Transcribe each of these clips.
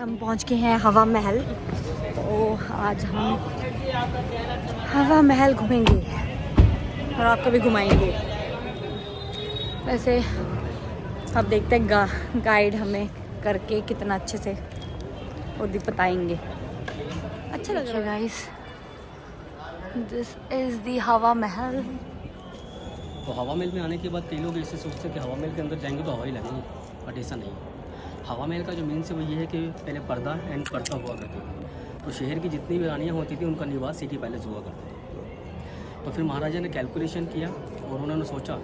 हम पहुंच गए हैं हवा महल। तो आज हम हवा महल घूमेंगे और आपको भी घुमाएंगे। वैसे अब देखते हैं गाइड हमें करके कितना अच्छे से और भी बताएंगे। अच्छा लग रहा है गाइस। दिस इज़ दी हवा महल। तो हवा महल में आने के बाद कई लोग ऐसे सोचते हैं कि हवा महल के अंदर जाएंगे तो हवा ही लगेगी, बट ऐसा नहीं है। हवा महल का जो मेन से वो ये है कि पहले पर्दा एंड पर्दा हुआ करते थे। तो शहर की जितनी भी रानियाँ होती थी उनका निवास सिटी पैलेस हुआ करते थे। तो फिर महाराजा ने कैलकुलेशन किया और उन्होंने सोचा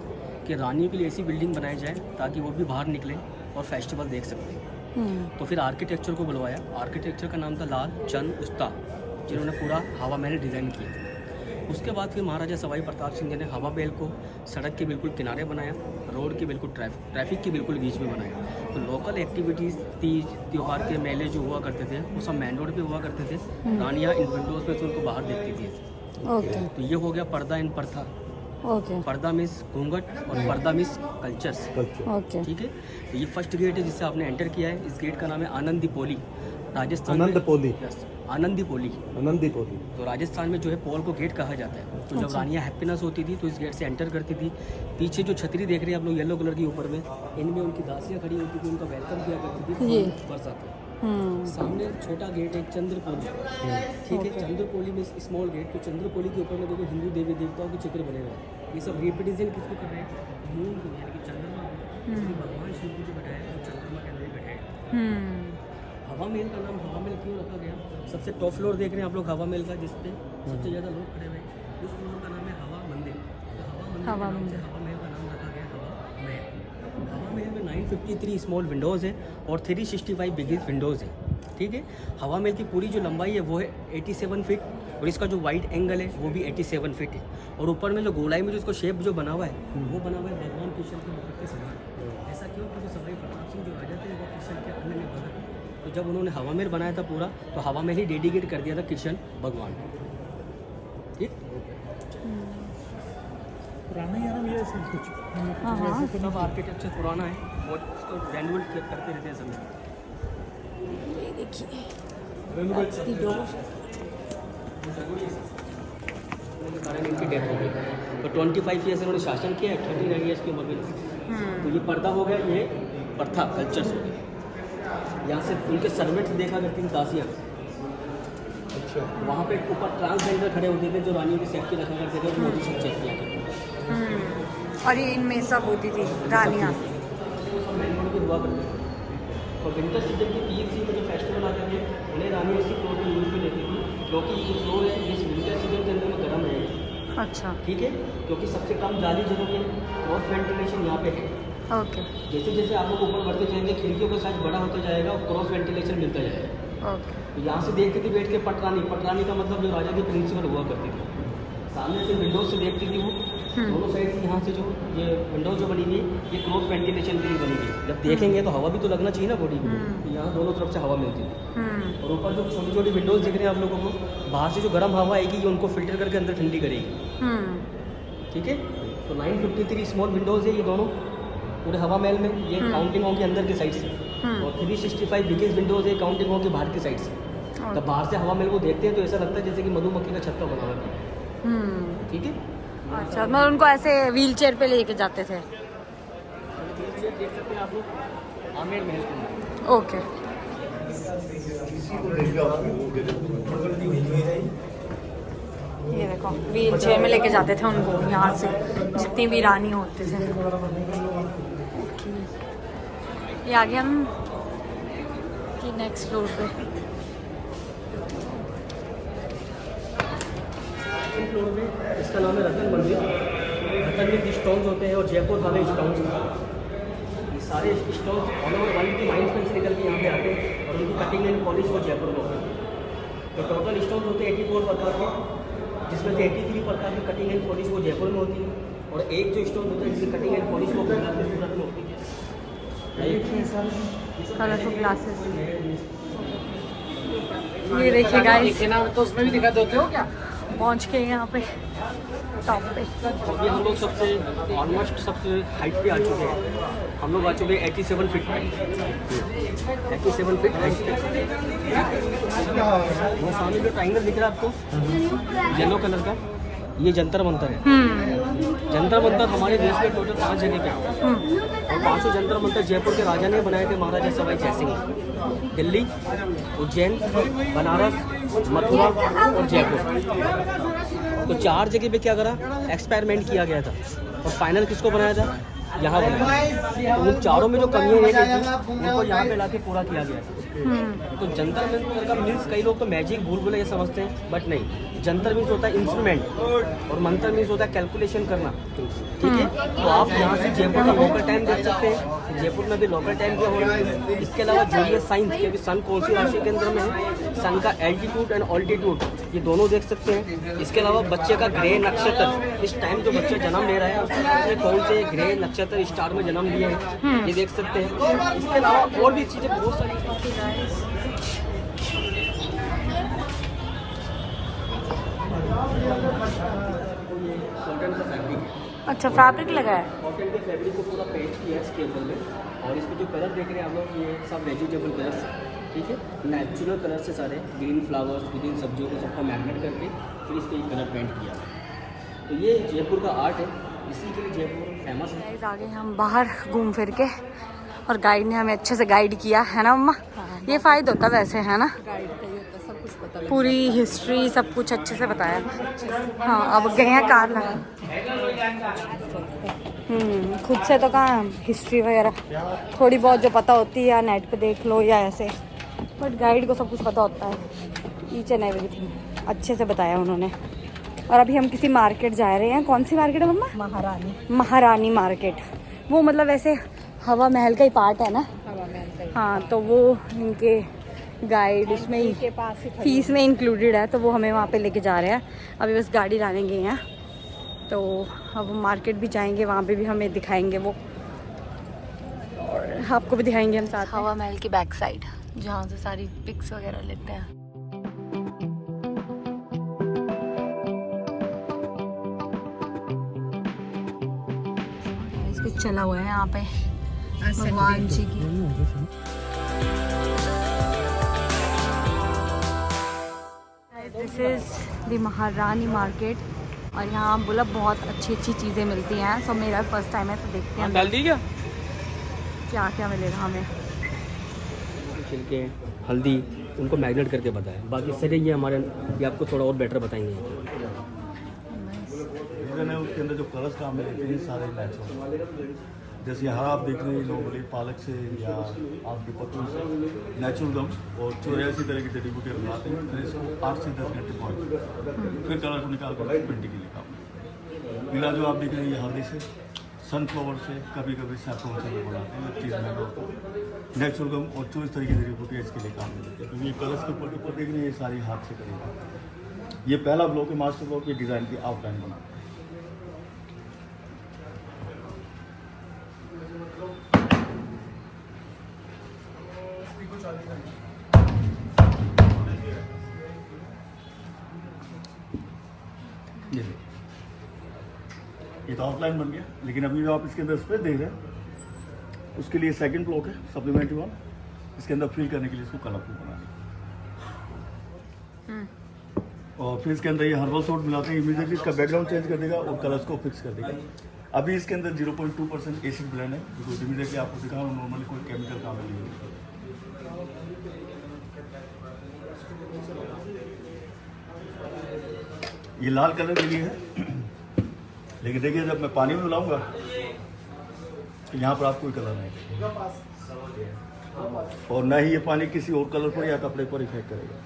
कि रानियों के लिए ऐसी बिल्डिंग बनाई जाए ताकि वो भी बाहर निकले और फेस्टिवल देख सकते। तो फिर आर्किटेक्चर को बुलवाया। आर्किटेक्चर का नाम था लाल चंद उस्ता, जिन्होंने पूरा हवा महल डिज़ाइन किया। उसके बाद फिर महाराजा सवाई प्रताप सिंह जी ने हवा महल को सड़क के बिल्कुल किनारे बनाया, रोड के बिल्कुल ट्रैफिक के बिल्कुल बीच में बनाया। तो लोकल एक्टिविटीज़, तीज त्यौहार के मेले जो हुआ करते थे वो सब मेन रोड पे हुआ करते थे। रानियाँ इन विंडोज़ में से उनको बाहर देखती थी। तो ये हो गया पर्दा एंड प्रथा। पर्दा मीन्स घूंघट और पर्दा मीन्स कल्चर्स। ठीक है। तो ये फर्स्ट गेट है जिससे आपने एंटर किया है। इस गेट का नाम है आनंदी पोली। राजस्थान में आनंदी पोली। तो राजस्थान में जो है पोल को गेट कहा जाता है। तो जब रानियाँ हैप्पीनेस होती थी तो इस गेट से एंटर करती थी। पीछे जो छतरी देख रहे हैं आप लोग येलो कलर की ऊपर में, इनमें उनकी दासियाँ खड़ी होती थी, उनका वेलकम किया करती थी बरसात। सामने छोटा गेट है चंद्रपोली। ठीक है। चंद्रपोली में स्मॉल गेट। तो चंद्रपोली के ऊपर में देखो हिंदू देवी देवताओं के चित्र बने हुए हैं। ये सब रिप्रेजेंट किसको कर रहे हैं? मून को, यानी कि चंद्रमा को। भगवान शिव को जो बैठाया है वो चंद्रमा के अंदर बैठाया। हवा महल का नाम हवा महल क्यों रखा गया? सबसे टॉप फ्लोर देख रहे हैं आप लोग हवा महल का, जिसपे सबसे ज़्यादा लोग खड़े हुए हैं। उस फ्लोर का नाम है हवा मंदिर। तो हवा मंदिर से हवा महल का नाम रखा गया हवा महल। हवा महल में 953 स्मॉल विंडोज़ हैं और 365 बिगेस्ट विंडोज़ हैं। ठीक है। हवा महल की पूरी जो लंबाई है वो है 87 फीट और इसका जो वाइड एंगल है वो भी 87 फीट है। और ऊपर में जो गोलाई में जो इसको शेप जो बना हुआ है वो बना हुआ है भगवान कृष्ण के मुकुट के समान। ऐसा क्यों? क्योंकि सवाई प्रताप सिंह जो राजा थे वो कृष्ण के अन्य में भगत। तो जब उन्होंने हवा महल बनाया था पूरा, तो हवा महल ही डेडिकेट कर दिया था कृष्ण भगवान। ठीक। पुराना यार ये सब कुछ सब आर्किटेक्चर पुराना है और इसको रेनोवेट करते रहते हैं सब। ये देखिए कारण इनकी डेथ हो गई। तो 25 ईयर्स इन्होंने शासन किया है, 39 ईयर्स की उम्र में। तो ये पर्दा हो गया, ये प्रथा कल्चर्स हो गया। यहाँ से उनके सर्वेंट्स देखा करती थी दासियाँ। अच्छा। वहाँ पे ऊपर ट्रांसजेंडर खड़े होते थे जो रानियों की सेफ्टी रखा करते थे, मोदी सब चेक किया करते। और ये इनमें सब होती थी रानियाँ। वो सब मेन रोड पे हुआ करते थे। और विंटर सीजन की पीक सी जो फेस्टिवल आते थे उन्हें रानियाँ इसी फ्लोर पर यूज पे लेती थी, क्योंकि ये फ्लोर है इस विंटर सीजन के अंदर में गर्म रहेगी। अच्छा। ठीक है। क्योंकि सबसे कम जाली जगह पे क्रॉस वेंटिलेशन यहाँ पे है। ओके। जैसे जैसे आप लोग ऊपर बढ़ते जाएंगे खिड़कियों का साइज बड़ा होता जाएगा और क्रॉस वेंटिलेशन मिलता जाएगा। ओके। तो यहाँ से देखती थी बैठ के पटरानी का मतलब जो राजा की प्रिंसिपल हुआ करती थी। सामने से विंडोज से देखती थी वो, दोनों साइड से यहाँ से जो ये विंडोज जो बनी हुई है ये क्रॉस वेंटिलेशन के लिए बनी हुई है। जब देखेंगे तो हवा भी तो लगना चाहिए ना बॉडी को। तो यहाँ दोनों तरफ से हवा मिलती थी। और ऊपर जो छोटी छोटी विंडोज दिख रहे हैं आप लोगों को, बाहर से जो गर्म हवा आएगी ये उनको फिल्टर करके अंदर ठंडी करेगी। ठीक है। तो 953 स्मॉल विंडोज है ये दोनों पूरे हवा महल में। ये काउंटिंग होगी अंदर की साइड से और 365 बिगेस्ट विंडोज है काउंटिंग होगी बाहर की साइड से। जब बाहर से हवा महल को देखते हैं तो ऐसा लगता है जैसे कि मधुमक्खी का छत्ता बना हुआ है। ठीक है। अच्छा, मैं उनको ऐसे व्हील चेयर पे लेके जाते थे। देख सकते हैं आप लोग आमेर महल के अंदर। ओके। ये देखो व्हील चेयर में लेके जाते थे उनको यहाँ से, जितनी भी रानी होते थे। ये आ गया हम कि नेक्स्ट फ्लोर पे। फ्लोर में इसका नाम है रतन मंदिर। रतन में स्टोन्स होते हैं और जयपुर वाले स्टोन्स। ये सारे स्टोन्स ऑल ओवर वर्ल्ड की माइंस से निकल के यहाँ पे आते हैं और उनकी कटिंग एंड पॉलिश वो जयपुर में होती है। तो टोटल स्टोन्स होते हैं 84 प्रकार के, जिसमें से 83 प्रकार की कटिंग एंड पॉलिश वो जयपुर में होती है और एक जो स्टोन होता है जिसकी कटिंग एंड पॉलिश वो गुजरात में सूरत में होती है। Colourful glasses. ये देखिए गाइस, तो उसमें भी दिखा देते हो क्या? पहुंच के यहाँ पे टॉप पे। अभी हम लोग ऑलमोस्ट सबसे हाइट पे आ चुके हैं। हम लोग आ चुके हैं 87 फीट पे, 87 फीट हाइट पे। वो सामने जो ट्राइंगल दिख रहा है आपको येलो कलर का, ये जंतर मंतर है। जंतर मंतर हमारे देश में टोटल 5 जगह पे है और 5 जंतर मंतर जयपुर के राजा ने बनाए थे, महाराजा सवाई जयसिंह। दिल्ली, उज्जैन, बनारस, मथुरा और जयपुर। तो 4 जगह पे क्या करा, एक्सपेरिमेंट किया गया था और फाइनल किसको बनाया था, यहाँ बनाया। तो उन चारों में जो कमियाँ हैं उनको यहाँ पे लाके पूरा किया गया था। तो जंतर मंतर का मीन्स कई लोग तो मैजिक भूल भुलैया समझते हैं, बट नहीं। जंतर मीन्स होता है इंस्ट्रूमेंट और मंत्र मीन्स होता है कैलकुलेशन करना, ठीक है। तो आप यहाँ से जयपुर का लोकल टाइम देख सकते हैं। जयपुर में भी लोकल टाइम क्या हो रहा है। इसके अलावा जोड़िए साइंस, क्योंकि सन कौन सी राशि के अंदर में है, सन का एल्टीट्यूड एंड ऑल्टीट्यूड ये दोनों देख सकते हैं। इसके अलावा बच्चे का ग्रह नक्षत्र, इस टाइम जो बच्चा जन्म ले रहा है उसने कौन से ग्रह नक्षत्र स्टार में जन्म लिए हैं, ये देख सकते हैं। इसके अलावा और भी चीज़ें बहुत सारी। कॉटन का फैब्रिक है। अच्छा, फैब्रिक लगा है। कॉटन के फैब्रिक को पूरा पेस्ट किया है स्केल में, और इसमें जो कलर देख रहे हैं आप लोग, ये सब वेजिटेबल कलर्स हैं, ठीक है। नेचुरल कलर से सारे ग्रीन फ्लावर्स, ग्रीन सब्जियों को सबका मैरिनेट करके फिर इस पर कलर पेंट किया। तो ये जयपुर का आर्ट है, इसी के लिए जयपुर फेमस है। आगे हम बाहर घूम फिर के, और गाइड ने हमें अच्छे से गाइड किया है ना मम्मा। ये फ़ायदा होता वैसे है ना, गाइड का ये होता, सब कुछ पता लगता पूरी हिस्ट्री सब कुछ अच्छे से बताया। हाँ, अब गए हैं कार ला। खुद से तो कहाँ हिस्ट्री वगैरह थोड़ी बहुत जो पता होती है या नेट पे देख लो या ऐसे, बट गाइड को सब कुछ पता होता है। ईच एंड एवरीथिंग अच्छे से बताया उन्होंने। और अभी हम किसी मार्केट जा रहे हैं। कौन सी मार्केट है मम्मा? महारानी। महारानी मार्केट। वो मतलब वैसे हवा महल का ही पार्ट है ना। हवा महल का ही। हाँ, तो वो इनके गाइड उसमें ही के पास ही फीस में इंक्लूडेड है, तो वो हमें वहाँ पे लेके जा रहे हैं। अभी बस गाड़ी लाने गए हैं, तो अब मार्केट भी जाएंगे, वहाँ पे भी हमें दिखाएंगे वो, और आपको भी दिखाएंगे हम साथ। हवा महल की बैक साइड, जहाँ से सारी पिक्स वगैरह लेते हैं। कुछ चला हुआ है यहाँ पे भगवान जी की। दिस इज द महारानी मार्केट, और यहाँ बोला बहुत अच्छी अच्छी चीज़ें मिलती हैं। सो मेरा फर्स्ट टाइम है, तो देखते हैं डाल दी क्या क्या मिलेगा हमें। छिलके, हल्दी, उनको मैरिनेट करके बताया। बाकी सर ये हमारे, ये आपको थोड़ा और बेटर बताएंगे। उसके अंदर जो कलर्स काम में लेते हैं सारे नेचुरल, जैसे यहाँ आप देख रहे हैं नॉर्मली पालक से या आपके पत्तों से नेचुरल गम और 84 तरह की जड़ी बूटियाँ बनाते हैं। फिर इसको 8 से 10 घंटे पॉइंट, फिर कलर को निकाल कर पेंटिंग के लिए काम। पीला जो आप देख रहे हैं ये हल्दी से, सनफ्लावर से, कभी कभी सैफरन से भी बनाते हैं। चीज़ महंगा होता है। नेचुरल गम और 24 तरह की जड़ी बूटियाँ इसके लिए काम में लेते हैं। क्योंकि ये कलर्स के ऊपर देख रहे हैं, ये सारी हाथ से करेंगे। ये पहला ब्लॉक है मास्टर ब्लॉक, ये डिज़ाइन की आउटलाइन बना। ये तो आउटलाइन बन गया, लेकिन अभी जो आप इसके अंदर स्पेस देख रहे हैं उसके लिए सेकंड ब्लॉक है सप्लीमेंट्री वन। इसके अंदर फिल करने के लिए इसको कलरफुल बनाना है। और फिर इसके अंदर ये हर्बल सोड मिलाते हैं, इमीडिएटली इसका बैकग्राउंड चेंज कर देगा और कलर्स को फिक्स कर देगा। अभी इसके अंदर 0.2% एसिड ब्लेंड है, जो इमीडिएटली आपको दिखा रहा हूँ। नॉर्मली कोई केमिकल काम नहीं है। ये लाल कलर के लिए है, लेकिन देखिए जब मैं पानी में मिलाऊंगा तो यहाँ पर आपको कोई कलर नहीं, और ना ही ये पानी किसी और कलर पर या कपड़े पर इफेक्ट करेगा।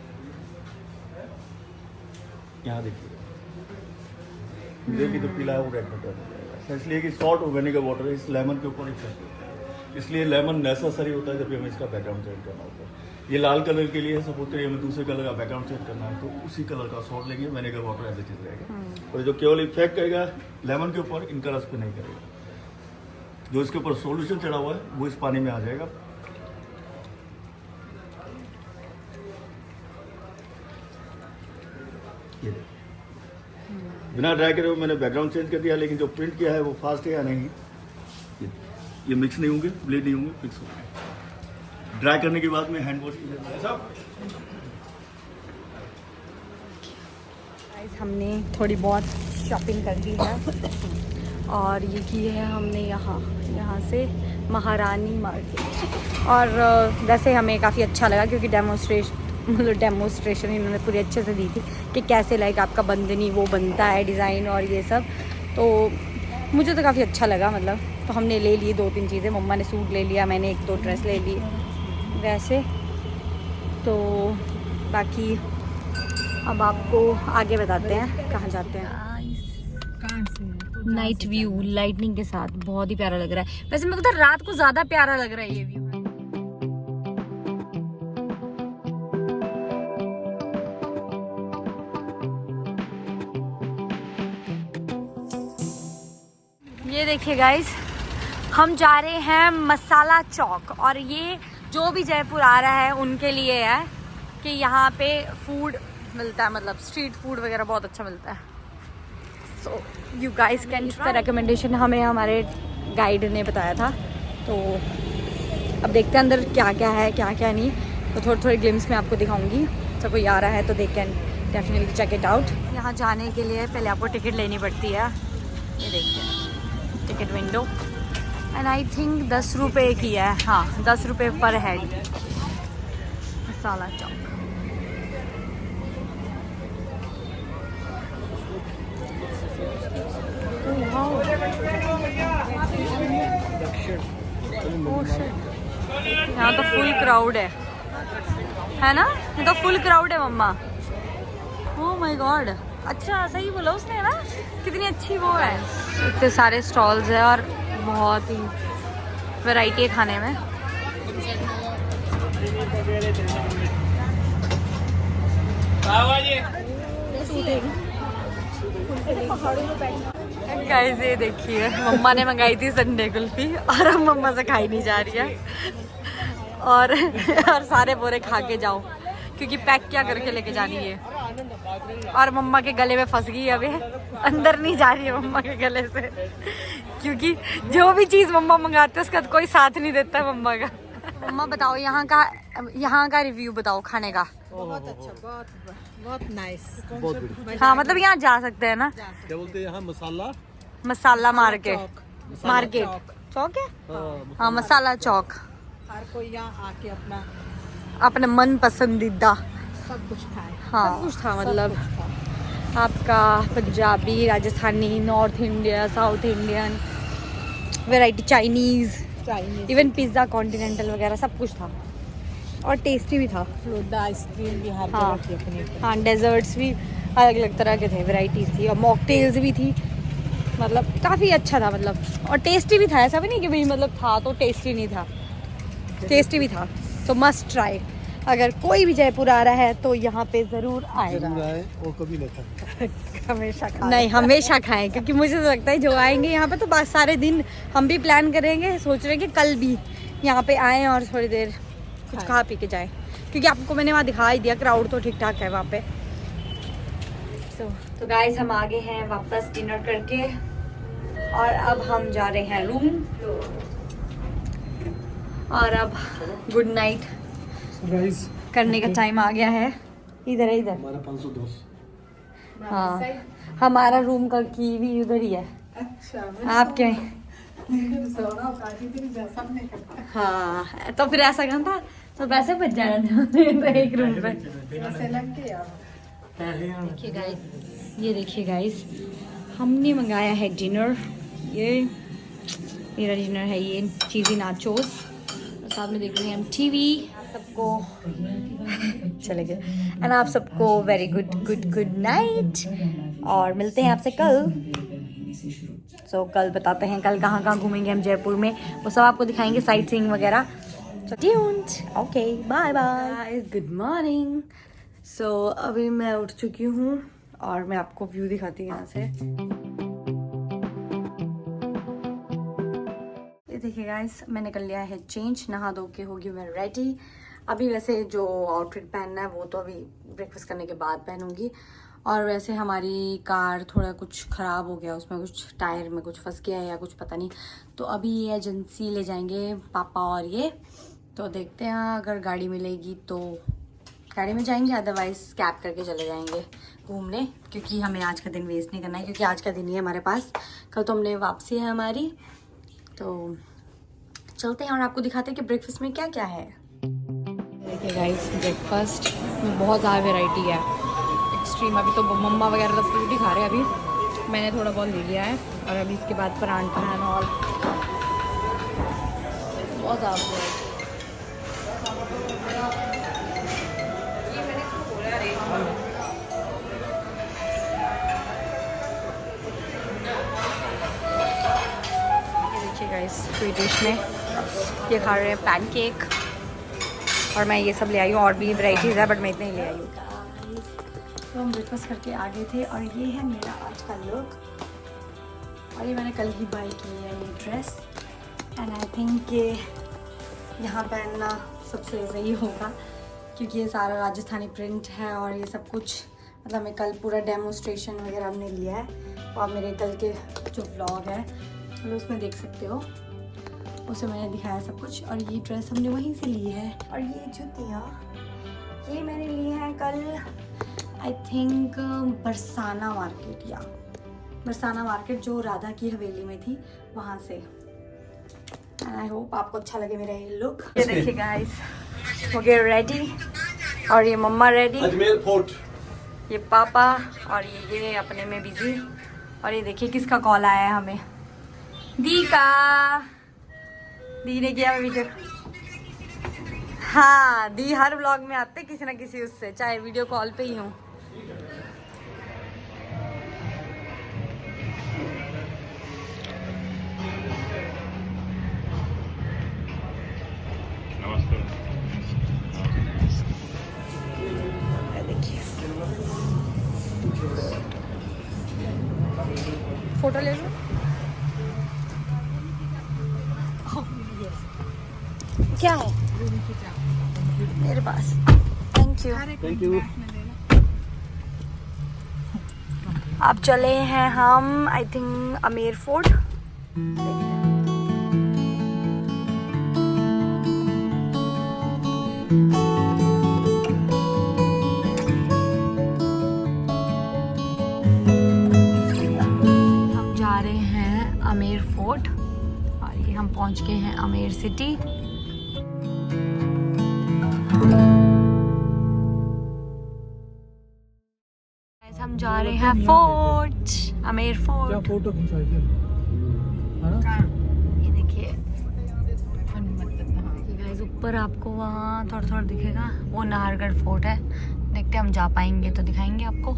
यहाँ देखिए तो पीला है वो रेड बटर हो जाएगा, इसलिए कि सॉल्ट और विनेगर वाटर इस लेमन के ऊपर इफेक्ट होता है। इसलिए लेमन नेसेसरी होता है जब भी हमें इसका बैकग्राउंड चेंज करना होता है। ये लाल कलर के लिए है, सपोज करिए हमें दूसरे कलर का बैकग्राउंड चेंज करना है तो उसी कलर का सॉल्ट लेंगे, विनेगर वाटर ऐसे चीज़ रहेगा। और जो केवल इफेक्ट करेगा लेमन के ऊपर, इन कलर्स पे नहीं करेगा। जो इसके ऊपर सॉल्यूशन चढ़ा हुआ है वो इस पानी में आ जाएगा। ये बिना ड्राई करे हुए मैंने बैकग्राउंड चेंज कर दिया, लेकिन जो प्रिंट किया है वो फास्ट है या नहीं, ये मिक्स नहीं होंगे, ब्लीड नहीं होंगे, फिक्स होंगे। ड्राई करने के बाद में हैंड वॉश किया। हमने थोड़ी बहुत शॉपिंग कर ली है और ये की है हमने यहाँ से महारानी मार्केट। और वैसे हमें काफ़ी अच्छा लगा क्योंकि डेमोस्ट्रेशन इन्होंने पूरी अच्छे से दी थी कि कैसे लाइक आपका बंदनी वो बनता है डिज़ाइन और ये सब, तो मुझे तो काफ़ी अच्छा लगा मतलब। तो हमने ले लिए 2-3 चीज़ें, मम्मा ने सूट ले लिया, मैंने 1-2 ड्रेस ले ली वैसे। तो बाकी अब आपको आगे बताते हैं कहाँ जाते हैं। नाइट व्यू लाइटनिंग के साथ बहुत ही प्यारा लग रहा है। वैसे मेरे को तो रात को ज़्यादा प्यारा लग रहा है ये व्यू। ये देखिए गाइस, हम जा रहे हैं मसाला चौक और ये जो भी जयपुर आ रहा है उनके लिए है कि यहाँ पे फूड मिलता है, मतलब स्ट्रीट फूड वगैरह बहुत अच्छा मिलता है। सो यू गाइस कैन, इसका रिकमेंडेशन हमें हमारे गाइड ने बताया था। तो अब देखते हैं अंदर क्या क्या है क्या क्या नहीं, तो थोड़ी ग्लिम्स में आपको दिखाऊंगी। तो कोई आ रहा है तो they can definitely check it out. यहाँ जाने के लिए पहले आपको टिकट लेनी पड़ती है, ये देखिए ticket window, and I think 10 रुपये की है। हाँ 10 रुपये पर हेड। मसाला चौक यहाँ तो फुल क्राउड है ना? ये तो फुल क्राउड है मम्मा। ओह माय गॉड, अच्छा सही बोला उसने ना, कितनी अच्छी वो है। इतने सारे स्टॉल्स है और बहुत ही वैरायटी है खाने में। गाइस ये देखिए, मम्मा ने मंगाई थी संडे कुल्फी और अब मम्मा से खाई नहीं जा रही है और सारे बोरे खा के जाओ क्योंकि पैक क्या करके लेके जानी है। और मम्मा के गले में फंस गई, अभी अंदर नहीं जा रही है मम्मा के गले से क्योंकि जो भी चीज़ मम्मा मंगाते हैं उसका कोई साथ नहीं देता मम्मा का। मम्मा बताओ यहाँ का रिव्यू बताओ खाने का। बहुत अच्छा, बहुत नाइस। हाँ मतलब यहाँ जा सकते हैं ना? क्या बोलते हैं यहाँ? मसाला मार्केट चौक है। हाँ मसाला चौक। हर कोई यहाँ आके अपने मन पसंदीदा सब कुछ खाए। हाँ सब कुछ था, मतलब आपका Punjabi, Rajasthani, north India, south Indian, variety, Chinese, even pizza, continental वगैरह सब कुछ था और टेस्टी भी था। फ्लूडा आइसक्रीम भी हर हाँ जगह की अपनी। हाँ डेजर्ट्स भी अलग अलग तरह के थे, वैरायटीज़ थी और मॉकटेल्स भी थी। मतलब काफ़ी अच्छा था मतलब, और टेस्टी भी था। ऐसा भी नहीं कि भाई मतलब था तो टेस्टी नहीं था, टेस्टी भी था। तो मस्ट ट्राई, अगर कोई भी जयपुर आ रहा है तो यहाँ पे ज़रूर आएगा। वो कभी नहीं था। हमेशा खाए। नहीं हमेशा खाएं, क्योंकि मुझे तो लगता है जो आएंगे यहाँ पे तो बस सारे दिन हम भी प्लान करेंगे, सोच रहे हैं कि कल भी यहाँ पे आएँ और थोड़ी देर कुछ खा पी के जाएं, क्योंकि आपको मैंने वहाँ दिखा ही दिया क्राउड तो ठीक ठाक है वहाँ पे। तो गाइस हम आगे हैं वापस डिनर करके और अब हम जा रहे हैं रूम और अब गुड नाइट करने का टाइम आ गया है। इधर है, इधर हमारा 510। हाँ हमारा रूम का की भी उधर ही है। अच्छा आपके सब नहीं करता। हाँ तो फिर ऐसा करना था तो वैसे बच जाना था एक रूम पे। ऐसे लग के देखिए गाइस, ये देखिए गाइस, हमने मंगाया है डिनर। ये मेरा डिनर है, ये चीज़ी नाचोस, साथ में देख रहे हैं हम टीवी। सबको चले गए एंड आप सबको वेरी गुड नाइट और मिलते हैं आपसे कल। सो कल बताते हैं कल कहाँ घूमेंगे हम जयपुर में, वो सब आपको दिखाएंगे, साइट सीइंग वगैरह। So tuned, okay bye bye, good morning. So अभी मैं उठ चुकी हूँ और मैं आपको व्यू दिखाती हूँ यहाँ से। ये देखिए गाइस, मैंने कर लिया है चेंज, नहा धो के होगी मैं रेडी। अभी वैसे जो आउटफिट पहनना है वो तो अभी ब्रेकफास्ट करने के बाद पहनूंगी और वैसे हमारी कार थोड़ा कुछ ख़राब हो गया, उसमें कुछ टायर में कुछ फंस गया है या कुछ पता नहीं। तो अभी ये एजेंसी ले जाएंगे पापा और ये, तो देखते हैं अगर गाड़ी मिलेगी तो गाड़ी में जाएंगे, अदरवाइज़ कैब करके चले जाएंगे घूमने, क्योंकि हमें आज का दिन वेस्ट नहीं करना है, क्योंकि आज का दिन ही है हमारे पास, कल तो हमने वापसी है हमारी। तो चलते हैं और आपको दिखाते हैं कि ब्रेकफास्ट में क्या क्या है। देखिए गाइस, ब्रेकफास्ट में बहुत ज़्यादा वैरायटी है, एक्सट्रीम। अभी तो मम्मा वगैरह तो फ्रूट ही खा रहे हैं, अभी मैंने थोड़ा बहुत ले लिया है, और अभी इसके बाद परांठा है और बहुत ज़्यादा। गाइस स्वीट डिश में ये खा रहे हैं पैनकेक, और मैं ये सब ले आई हूँ, और भी वैराइटीज़ है बट मैं इतने ही ले आई हूँ। तो हम ब्रेकफास्ट करके आ गए थे, और ये है मेरा आज का लुक, और ये मैंने कल ही बाई की है ये ड्रेस, एंड आई थिंक ये यहाँ पहनना सबसे सही होगा, क्योंकि ये सारा राजस्थानी प्रिंट है, और ये सब कुछ मतलब मैं कल पूरा डेमोस्ट्रेशन वगैरह हमने लिया है, तो आप मेरे कल के जो व्लॉग है तो उसमें देख सकते हो, उसे मैंने दिखाया सब कुछ। और ये ड्रेस हमने वहीं से ली है, और ये जूतियाँ ये मैंने ली हैं कल आई थिंक बरसाना मार्केट, या बरसाना मार्केट जो राधा की हवेली में थी वहाँ से। एंड आई होप आपको अच्छा लगे मेरा ये लुक। ये देखिए गाइस, हो गए रेडी, और ये मम्मा रेडी, अजमेर फोर्ट, ये पापा, और ये अपने में बिजी। और ये देखिए किसका कॉल आया है हमें, दी का। दी ने किया वीडियो, हाँ दी हर व्लॉग में आते किसी ना किसी उससे, चाहे वीडियो कॉल पे ही हूँ। देखिए फोटो ले लो। क्या है मेरे पास? Thank you. अब चले हैं हम आई थिंक आमेर फोर्ट। हम जा रहे हैं आमेर फोर्ट, और ये हम पहुंच गए हैं आमेर सिटी। हम जा रहे हैं फोर्ट, आमेर फोर्ट। फोटो खिंचवाई थी, ये देखिए गाइस, ऊपर आपको वहाँ थोड़ा थोड़ा दिखेगा, वो नाहरगढ़ फोर्ट है। देखते हम जा पाएंगे तो दिखाएंगे आपको।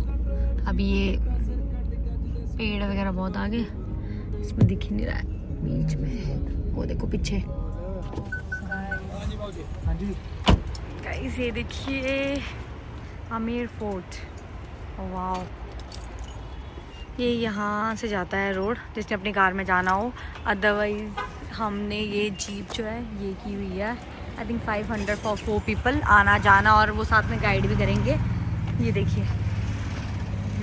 अभी ये पेड़ वगैरह बहुत आगे, इसमें दिख ही नहीं रहा है, बीच में वो देखो पीछे। गाइस ये देखिए आमेर फोर्ट, वाओ। ये यहाँ से जाता है रोड, जिसने अपनी कार में जाना हो। अदरवाइज हमने ये जीप जो है ये की हुई है आई थिंक 500 फॉर 4 पीपल, आना जाना, और वो साथ में गाइड भी करेंगे। ये देखिए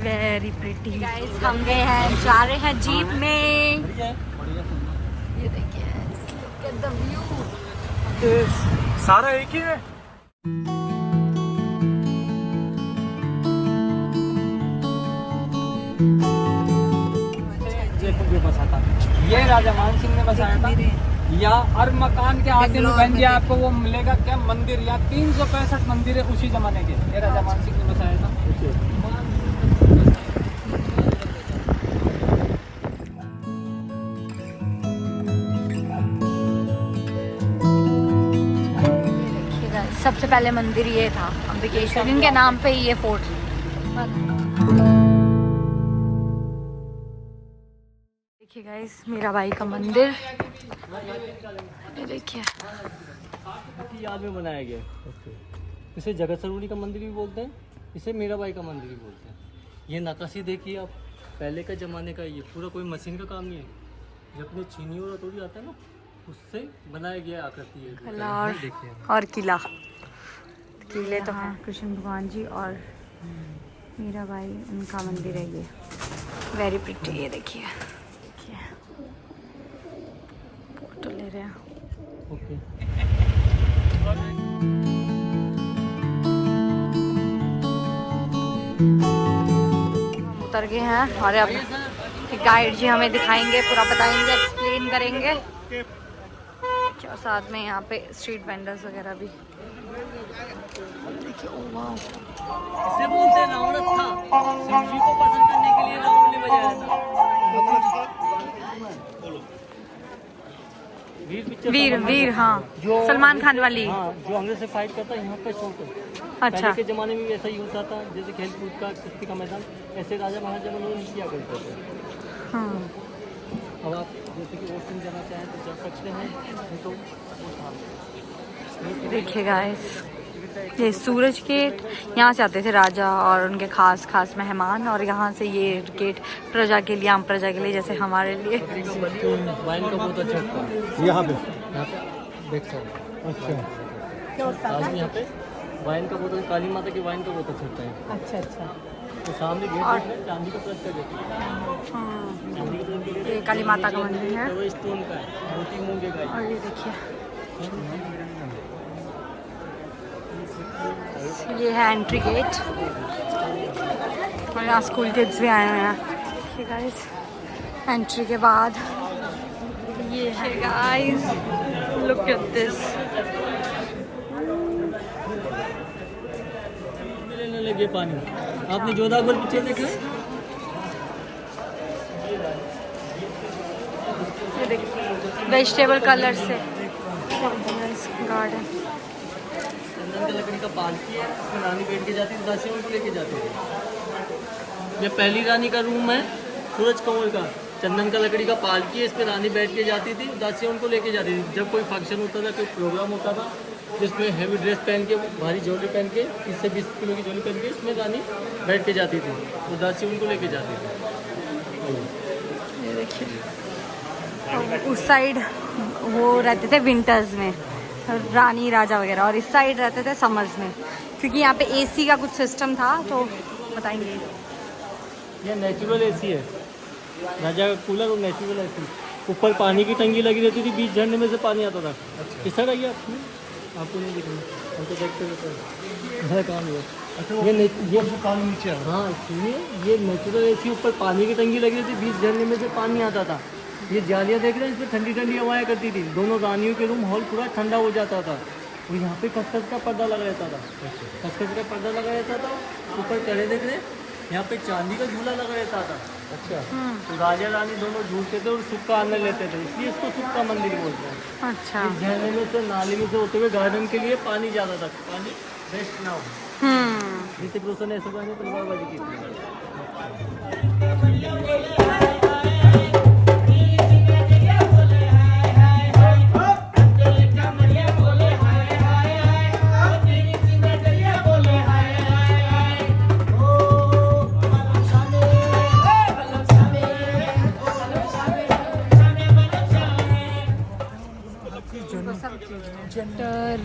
वेरी प्रिटी गाइस, हम गए हैं, जा रहे हैं जीप में। ये देखिए लुक एट द व्यू, सारा एक ही है। बसाता ये राजा मान सिंह ने बसाया था, या और मकान के आगे में बन गया आपको वो मिलेगा क्या मंदिर, या 365 मंदिर है उसी जमाने के, ये राजा मान सिंह ने बसाया था। सबसे पहले मंदिर ये था अंबिकेश्वर, इनके नाम पे ही ये फोर्ट। देखिए गाइस मेरा भाई का मंदिर, ये देखिए याद में बनाया गया। इसे जगत सरूरी का मंदिर भी बोलते हैं, इसे मीराबाई का मंदिर भी बोलते हैं। ये नक्काशी देखिए आप, पहले का ज़माने का, ये पूरा कोई मशीन का काम नहीं है, जो अपने चीनी और हथौड़ी आता है ना उससे बनाया गया आकृति है। किला और किला, किले तो हैं कृष्ण भगवान जी, और मीरा बाई उनका मंदिर है ये, वेरी प्रिटी। ये देखिए फोटो ले रहे हैं। ओके हम उतर गए हैं और अब गाइड जी हमें दिखाएंगे, पूरा बताएंगे, एक्सप्लेन करेंगे। और साथ में यहाँ पे स्ट्रीट वेंडर्स वगैरह भी देखिए। ओह वाह, इसे बोलते हैं रावण था, शिव जी को पसंद करने के लिए रावण ने बजाया था। वीर पिक्चर, वीर वीर, हाँ सलमान खान वाली। हाँ, जो अंग्रेज से फाइट करता है यहाँ पे शो पे। अच्छा, पहले के जमाने में भी ऐसा ही होता था, जैसे खेल कूद का, कुश्ती का मैदान, ऐसे राजा महाराजा मनोरंजन नहीं किया करते थे। हाँ अब आप जैसे कि वॉशरूम जाना चाहें तो जा सकते हैं, नहीं तो देखिए गाइस, ये सूरज गेट, यहाँ से आते थे राजा और उनके खास खास मेहमान, और यहाँ से ये गेट प्रजा के लिए, आम प्रजा के लिए, जैसे हमारे लिए। वाइन का बहुत अच्छा होता है यहाँ पे। देख सकते। अच्छा, क्या होता है? यहाँ पे वाइन का बहुत, काली माता की वाइन का बहुत अच्छा होता है। अच्छा अच्छा। तो सामने गेट और- है, चांदी का प्लस का गेट है। हाँ, चांदी का प्लस का गेट ये काली माता का मंदिर है। वो स्टोन का है, मोती मूंगे का है। और ये देखिए, ये है एंट्री गेट, और यहाँ स्कूल किड्स भी आए हुए हैं। देखिए गाइस, एंट्री के बाद ये है गाइस, लुक एट दिस। लेने लगे पानी। आपने जोधा अकबर पिक्चर देखा है? ये देखिए, वेजिटेबल कलर से गार्डन। चंदन का लकड़ी का पालकी है, उसमें रानी बैठ के जाती थी, दासियों को लेके जाते थे। ये पहली रानी का रूम है, सूरज कमल का। चंदन का लकड़ी का पालकी है, इस पर रानी बैठ के जाती थी, दासियों को लेके जाती थी। जब कोई फंक्शन होता था, कोई प्रोग्राम होता था, जिसमें हैवी ड्रेस पहन के, भारी ज्वेलरी पहन के, 30 से 20 किलो की ज्वेलरी पहन के, इसमें रानी बैठ के जाती थी, तो दासी उनको लेके जाती थी। ये देखिए, और उस साइड वो रहते थे विंटर्स में, रानी राजा वगैरह, और इस साइड रहते थे समर्स में, क्योंकि यहाँ पे एसी का कुछ सिस्टम था। तो बताएंगे। यह नेचुरल एसी है, राजा का कूलर और नेचुरल एसी। ऊपर पानी की टंकी लगी रहती थी, बीच झरने में से पानी आता था। किस तरह आइए आपको नहीं दिख रहा, हम तो देखते रहते हैं, मेरा काम है। ये पानी नीचे आ रहा हाँ सुनिए, ये नेचुरल एसी, ऊपर पानी की टंकी लगी रहती, बीच झरने में से पानी आता था। ये जालियाँ देख रहे हैं, इसमें ठंडी ठंडी हवाएं करती थी। दोनों रानियों के रूम हॉल पूरा ठंडा हो जाता था। और यहाँ पे खसखस का पर्दा लगा रहता था, खसखस का पर्दा लगा रहता था। ऊपर चढ़े देख रहे, यहाँ पे चांदी का झूला लगा रहता था। अच्छा, तो राजा रानी दोनों झूलते थे और सुख का आनंद लेते थे, इसलिए इसको सुख का मंदिर बोलते हैं। अच्छा, इस झरने में से, नाली में से होते हुए गार्डन के लिए पानी ज़्यादा था, पानी वेस्ट ना हो। ऋतिक रोशन ने ऐसा गाने परिवारवादी की थी।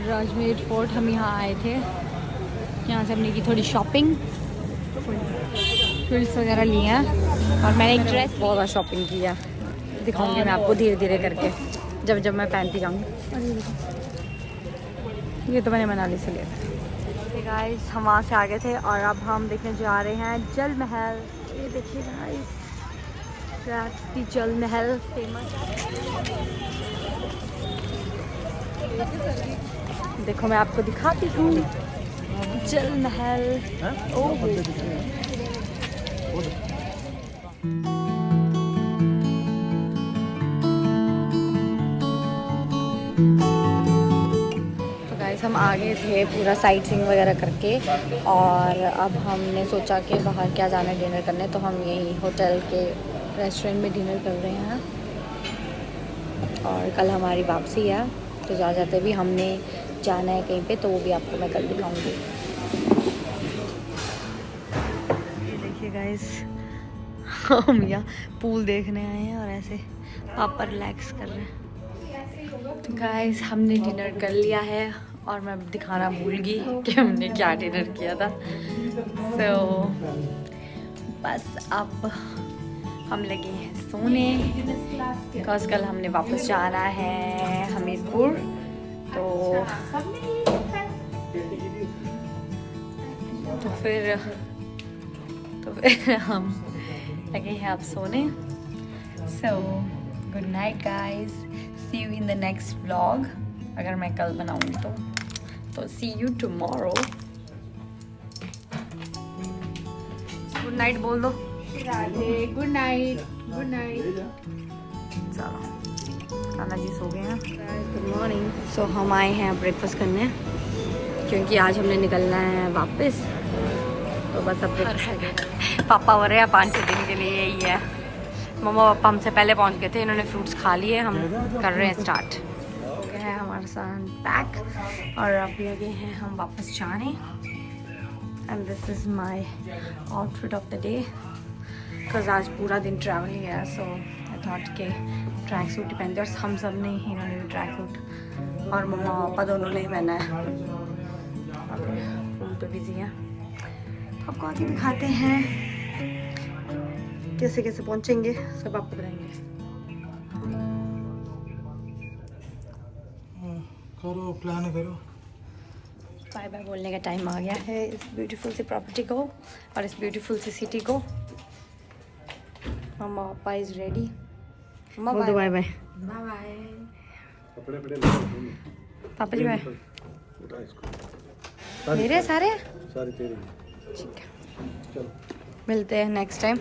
राजमेर फोर्ट हम यहाँ आए थे, यहाँ से हमने की थोड़ी शॉपिंग, फ्रिल्स वगैरह लिए हैं, और मैंने एक ड्रेस बहुत ज़्यादा शॉपिंग की है। दिखाऊंगी मैं आपको धीरे धीरे करके, जब जब मैं पहनती जाऊँगी। ये तो मैंने मनाली से लिया था। गाइस, हम वहाँ से आ गए थे और अब हम देखने जा रहे हैं जल महल। ये देखिए गाइस, जल महल फेमस। देखो मैं आपको दिखाती हूँ जल महल। ओह, तो गाइस, हम आ गए थे पूरा साइट सीइंग वगैरह करके, और अब हमने सोचा कि बाहर क्या जाना है डिनर करने, तो हम यही होटल के रेस्टोरेंट में डिनर कर रहे हैं। और कल हमारी वापसी है, तो जा जाते भी हमने जाना है कहीं पे, तो वो भी आपको मैं कल दिखाऊंगी। देखिए गाइस, हम यहाँ पूल देखने आए हैं और ऐसे वहाँ पर रिलैक्स कर रहे हैं। तो गाइस, हमने डिनर कर लिया है और मैं दिखाना भूल गई कि हमने क्या डिनर किया था। तो बस अब हम लगे हैं सोने, बिकॉज कल हमने वापस जाना है हमीरपुर। तो फिर हम लगे हैं अब सोने। So good night guys, see you in the next vlog, अगर मैं कल बनाऊंगी तो see you tomorrow. Good night बोल दो। Good night. Good night. चलो कान्हा जी सो गए हैं। Good morning. सो हम आए हैं ब्रेकफास्ट करने, क्योंकि आज हमने निकलना है वापस। तो बस अब पापा हो रहे हैं 5-6 दिन के लिए, यही है। मम्मा पापा हमसे पहले पहुंच गए थे, इन्होंने फ्रूट्स खा लिए, हम कर रहे हैं स्टार्ट। हो गया है हमारा सामान पैक और अब लगे हैं हम वापस जाने। And this is my outfit of the day, because आज पूरा दिन ट्रैवलिंग है। सो आई थॉट के ट्रैक सूट ही पहनते, और हम सब ने, इन्होंने भी ट्रैक सूट और मम्मा पापा दोनों ने ही पहना है। फूल तो बिजी है, आपको आगे दिखाते हैं कैसे कैसे पहुंचेंगे, सब आपको बताएंगे। करो प्लान करो। बाय बाय बोलने का टाइम आ गया है इस ब्यूटीफुल सी प्रॉपर्टी को और इस ब्यूटीफुल सी सिटी को। Mamma papa is ready. Mamma bye bye. Bye papa ji bye. मेरे सारे तेरे ठीक है, मिलते हैं नेक्स्ट टाइम।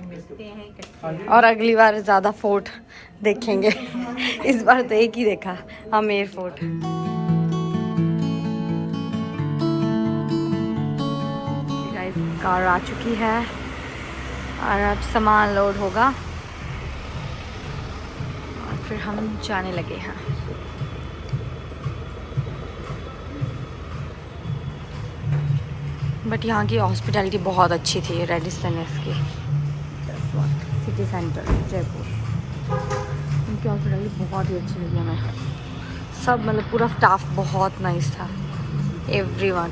मिलते हैं और अगली बार ज़्यादा फोर्ट देखेंगे। इस बार तो एक ही देखा, आमेर फोर्ट। गाइस कार आ चुकी है और अब सामान लोड होगा और फिर हम जाने लगे हैं। बट यहाँ की हॉस्पिटैलिटी बहुत अच्छी थी, रेडिसन की सिटी सेंटर जयपुर। उनकी हॉस्पिटैलिटी बहुत ही अच्छी लगी हमें। सब मतलब पूरा स्टाफ बहुत नाइस था, एवरीवन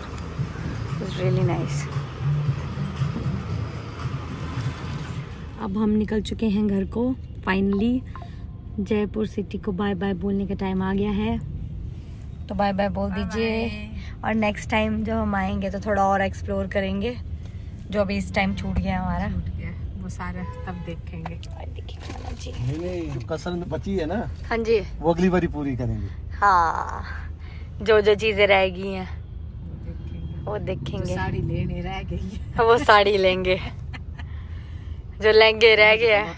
वाज रियली नाइस। अब हम निकल चुके हैं घर को फाइनली। जयपुर सिटी को बाय बाय बोलने का टाइम आ गया है, तो बाय बाय बोल दीजिए। और नेक्स्ट टाइम जब हम आएंगे तो थोड़ा और एक्सप्लोर करेंगे, जो अभी इस टाइम छूट गया हमारा। वो सारा तब देखेंगे। जी नहीं, जो कसर में बची है ना, हाँ जी, वो अगली बारी पूरी करेंगे। हाँ जो जो चीज़ें रह गई हैं वो देखेंगे। साड़ी लेने रह गई है। वो साड़ी लेंगे, जो लहंगे रह गए हैं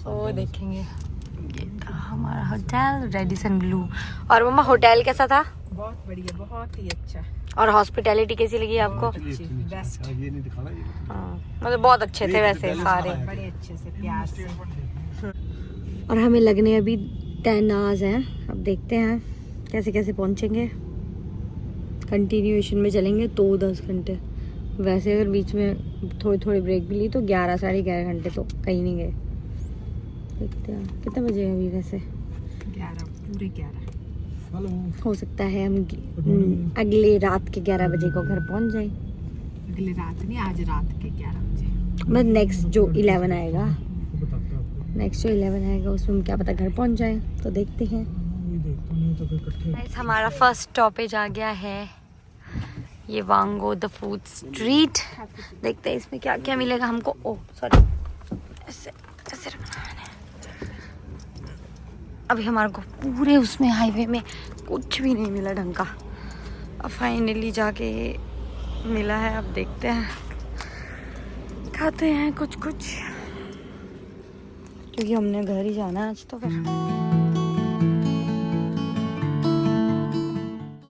वो देखेंगे। ये था हमारा होटल रेडिसन ब्लू। और मम्मा होटल कैसा था? बहुत बढ़िया, बहुत ही अच्छा। और हॉस्पिटैलिटी कैसी लगी आपको? बेस्ट। ये नहीं दिखाना ये। हाँ मतलब बहुत अच्छे थे वैसे सारे, बड़े अच्छे से प्यार से। और हमें लगने अभी 10 आवर्स हैं। अब देखते हैं कैसे कैसे पहुंचेंगे। कंटिन्यूएशन में चलेंगे तो 10 घंटे, वैसे अगर बीच में थोड़ी थोड़ी ब्रेक भी ली तो 11 साढ़े 11 घंटे तो कहीं नहीं गए। देखते हैं कितने बजे है अभी, वैसे 11 पूरे 11। हो सकता है हम अगले रात के 11 बजे को घर पहुंच जाए। अगले रात नहीं, आज रात के 11 बजे। मतलब नेक्स्ट जो 11 आएगा, उसमें हम क्या पता घर पहुंच जाए, तो देखते हैं। हमारा फर्स्ट स्टॉपेज आ गया है, ये वांगो द फूड स्ट्रीट। देखते हैं इसमें क्या क्या मिलेगा हमको। ओह सॉरी, ऐसे ऐसे रखना है। अभी हमारे को पूरे उसमें हाईवे में कुछ भी नहीं मिला ढंग का, अब फाइनली जाके मिला है। अब देखते हैं, खाते हैं कुछ कुछ, क्योंकि हमने घर ही जाना है आज तो फिर।